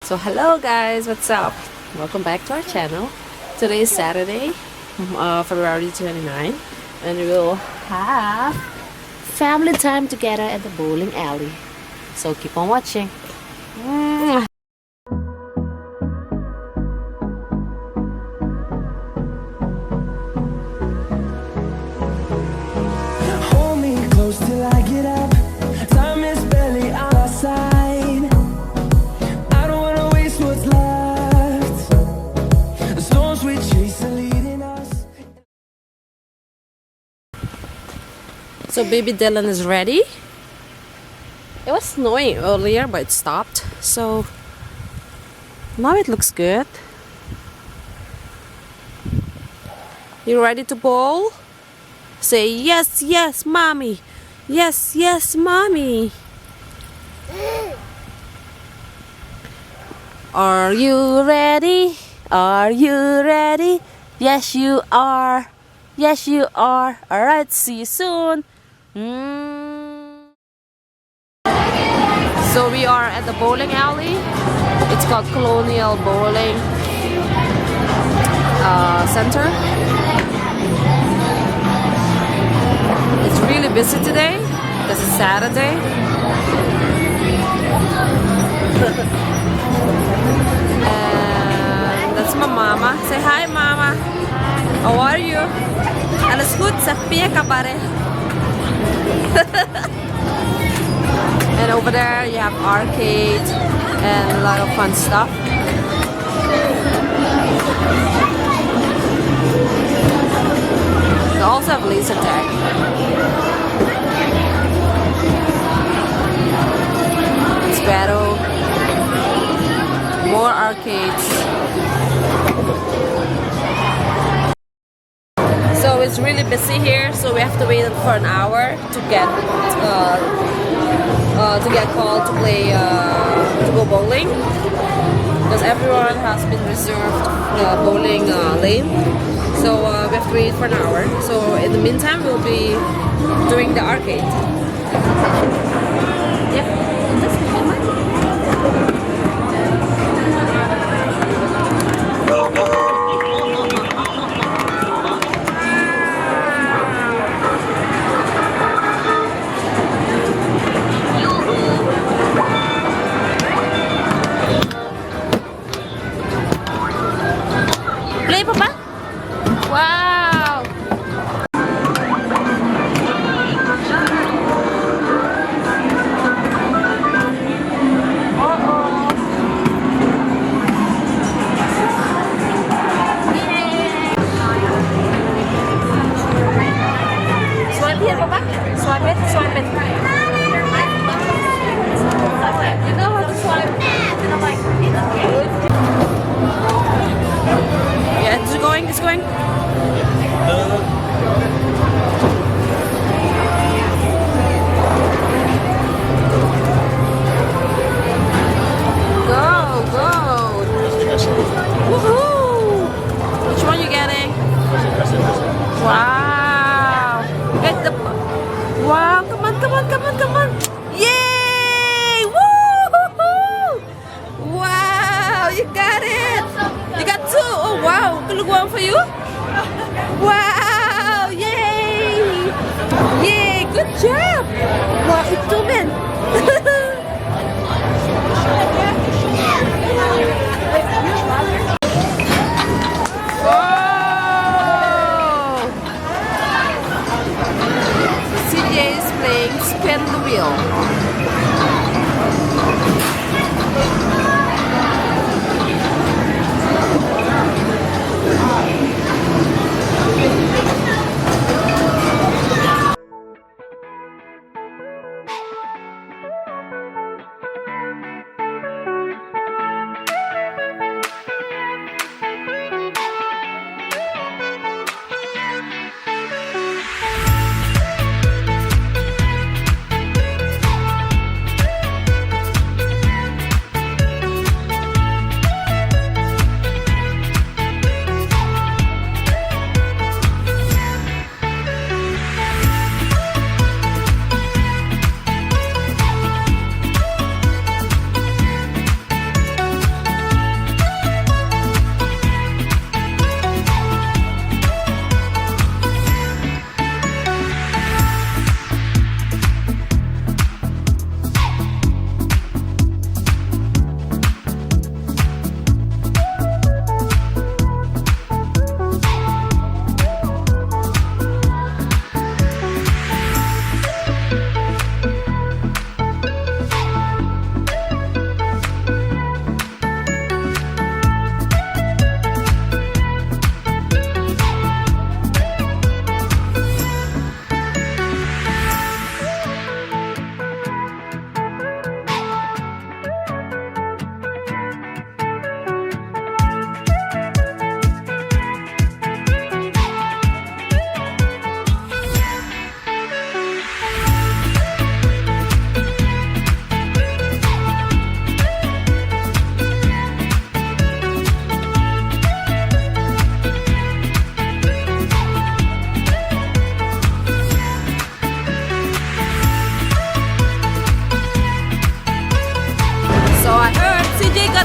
So hello guys, what's up? Welcome back to our channel. Today is Saturday, February 29, and we'll have family time together at the bowling alley. So keep on watching. Hold me close till I get up. Time is barely on our side. I don't wanna waste what's left. The storms we chase are leading us. So baby Dylan is ready. It was snowing earlier, but it stopped. So now it looks good. You ready to bowl? Say yes, yes, mommy. Yes, yes, mommy. Are you ready? Are you ready? Yes, you are. Yes, you are. Alright, see you soon. So we are at the bowling alley. It's called Colonial Bowling Center. It's really busy today because it's Saturday. And that's my mama. Say hi, mama. How are you? Alles gut? Sag mir kabare. And over there you have arcade and a lot of fun stuff. They also have laser tag. It's battle. More arcades. So it's really busy here, so we have to wait for an hour to get called to play to go bowling, because everyone has been reserved bowling lane. So we have to wait for an hour. So in the meantime, we'll be doing the arcade. Yeah. Play, Papa. Wow. Swipe here, Papa. Swipe it. Swipe it. You know how to swipe. Yeah, it's going. It's going. Go, go. Woohoo! Which one you getting? Wow. Get the. Wow, come on, come on, come on, come on. Yay! Woo! Wow, you got it. You got two. Oh, wow. Look, one for you. Wow, yay. Yay, good job. Wow, it's two men. CeJay is playing spin the wheel.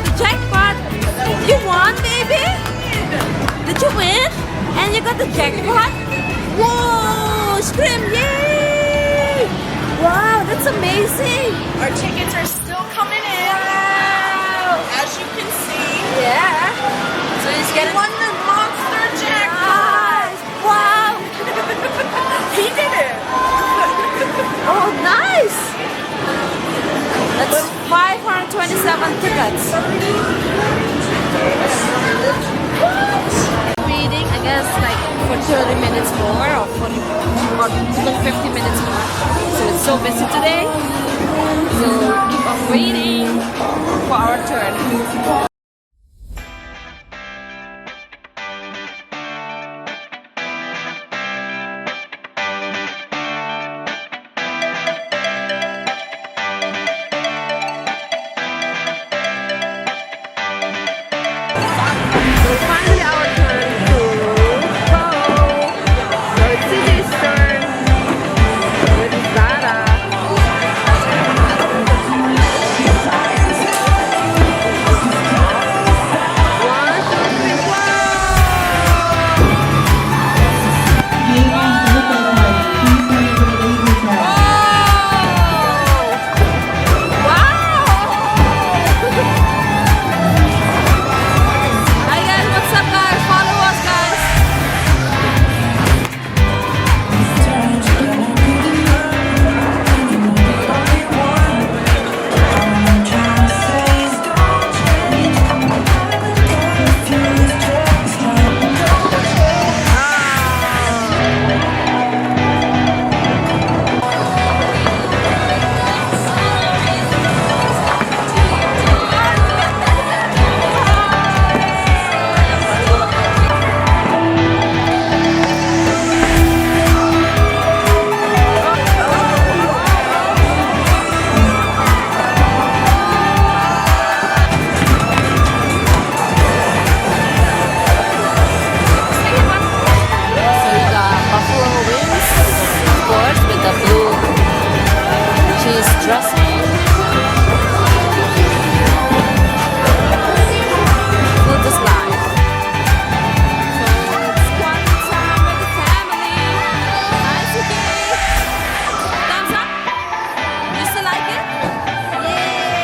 got the jackpot. You won, baby. Did you win? And you got the jackpot? Whoa! Scream! Yay! Wow, that's amazing. Our tickets are still coming in. Wow! As you can see, Yeah. So he's we getting won the monster jackpot. nice. Wow! He did it. Oh, nice! That's 527 tickets. Reading, I guess, like for 30 minutes more or 40 or even 50 minutes more. So it's so busy today. So keep on waiting for our turn. So finally our turn to go. So it's CeJay's turn with Zara. One, two, three, whoa! Wow! Hi guys, what's up guys? Follow us guys. So we got buffalo wings, of course, with the blue cheese dressing. Food is live. So it's quality time with the family. Hi, CeJay. Thumbs up. You still like it? Yay!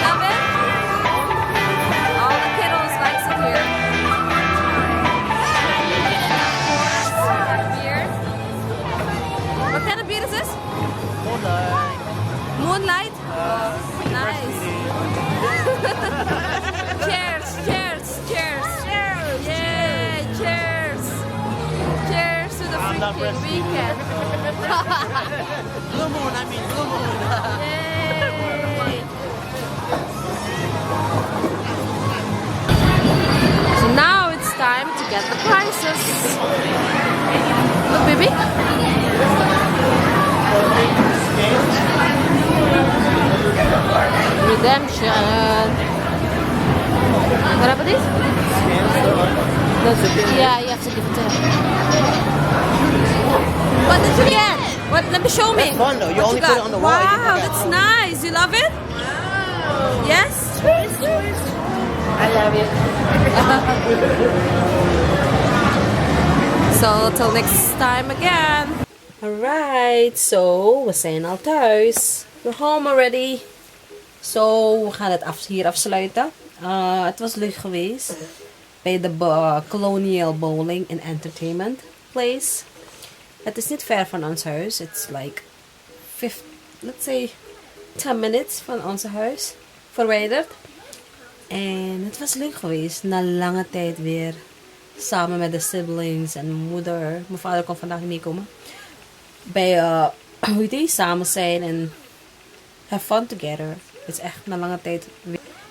Love it? All the kiddos likes it here. Of course, we got beer. What kind of beer is this? Moonlight? Nice. Cheers, cheers, cheers. Yay, cheers. Cheers to the freaking weekend. Blue moon, I mean blue moon. Yay. So now it's time to get the prizes. Look, baby. Redemption. What about this? Yeah, you have to give it to him. What did you get? What? Let me show me. That's fun, though. You What only got? put it on the wall, you Wow, can put it that's on. nice. You love it? Wow. Yes. I love it. So, till next time again. Alright, so we zijn al thuis. We're home already. So, we gaan het hier afsluiten. Het was leuk geweest. Bij de Colonial Bowling and Entertainment place. Het is niet ver van ons huis. It's like, let's say, 10 minutes van ons huis. Verwijderd. En het was leuk geweest. Na lange tijd weer. Samen met de siblings en moeder. Mijn vader kon vandaag niet komen. Bij, hoe heet die? Samen zijn en have fun together. Het is echt na lange tijd.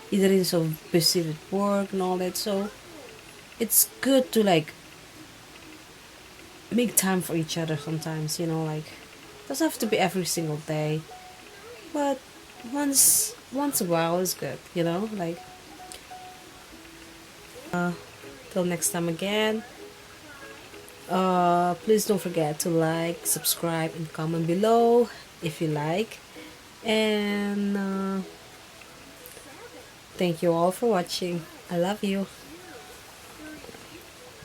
Iedereen is zo busy with work and all that. So, it's good to like make time for each other sometimes. You know, like, it doesn't have to be every single day. But once a while is good, you know, like. Till next time again. Please don't forget to like, subscribe, and comment below if you like. And thank you all for watching. I love you.